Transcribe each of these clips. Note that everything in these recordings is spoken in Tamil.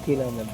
கீழே வந்து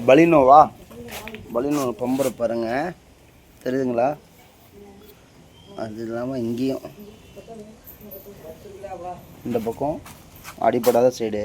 பலினோவா பலினோ பம்பரை பாருங்கள் தெரியுதுங்களா? அது இல்லாமல் இங்கேயும் இந்த பக்கம் அடிப்படாத சைடு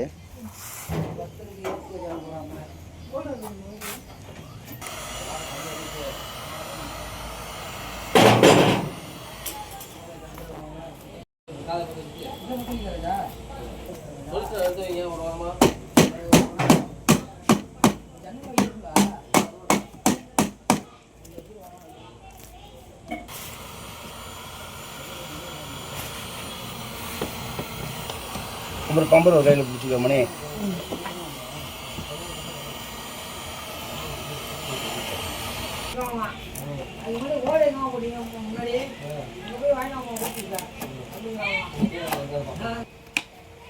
அப்புறம் பம்பர் ஒரு கையில் பிடிச்சிக்க மணி.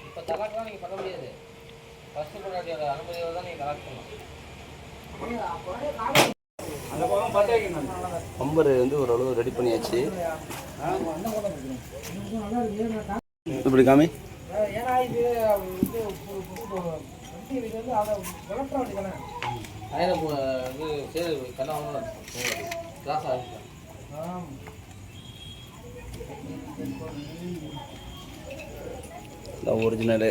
இப்போ தலாக்கெலாம் நீங்கள் பண்ண முடியாது. ஃபஸ்ட்டு பொண்டாட்டியோட அனுமதியோட தான் நீங்கள் தலாக் பண்ணலாம். பம்பர் வந்து ஓரளவு ரெடி பண்ணியாச்சு. இப்படி காமி. ஒரிஜினலு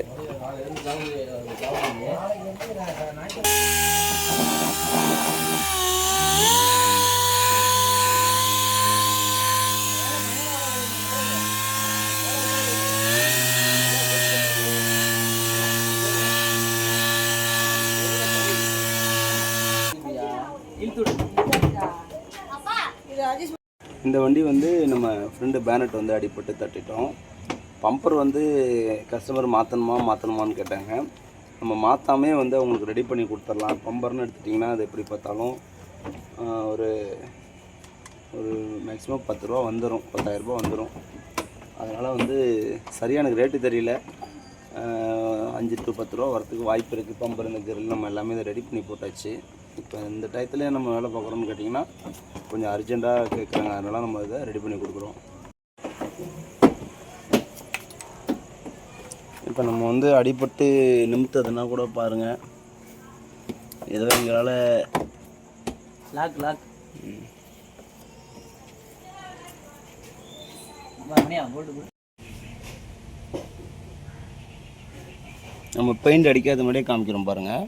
இந்த வண்டி வந்து நம்ம ஃப்ரெண்டு பேனட் வந்து அடிபட்டு தட்டிட்டோம். பம்பர் வந்து கஸ்டமர் மாற்றணுமான்னு கேட்டாங்க. நம்ம மாற்றாமே வந்து அவங்களுக்கு ரெடி பண்ணி கொடுத்துடலாம். பம்பர்னு எடுத்துட்டிங்கன்னா அது எப்படி பார்த்தாலும் ஒரு மேக்ஸிமம் 10 ரூபா வந்துடும், 10,000 ரூபா வந்துடும். அதனால் வந்து சரியாக எனக்கு ரேட்டு தெரியல. 5 to 10 ரூபா வரத்துக்கு வாய்ப்பு இருக்குது. பம்பர் இந்த கிரில் நம்ம எல்லாமே இதை ரெடி பண்ணி போட்டாச்சு. இப்போ இந்த டயத்துல நம்ம வேலை பார்க்குறோம்னு கேட்டிங்கன்னா கொஞ்சம் அர்ஜெண்ட்டாக கேட்குறாங்க. அதனால் நம்ம இதை ரெடி பண்ணி கொடுக்குறோம். இப்போ நம்ம வந்து அடிபட்டு நிமித்ததுன்னா கூட பாருங்கள், ஏதோ எங்களால் லாக் நம்ம பெயிண்ட் அடிக்காத மாதிரியே காமிக்கிறோம் பாருங்கள்.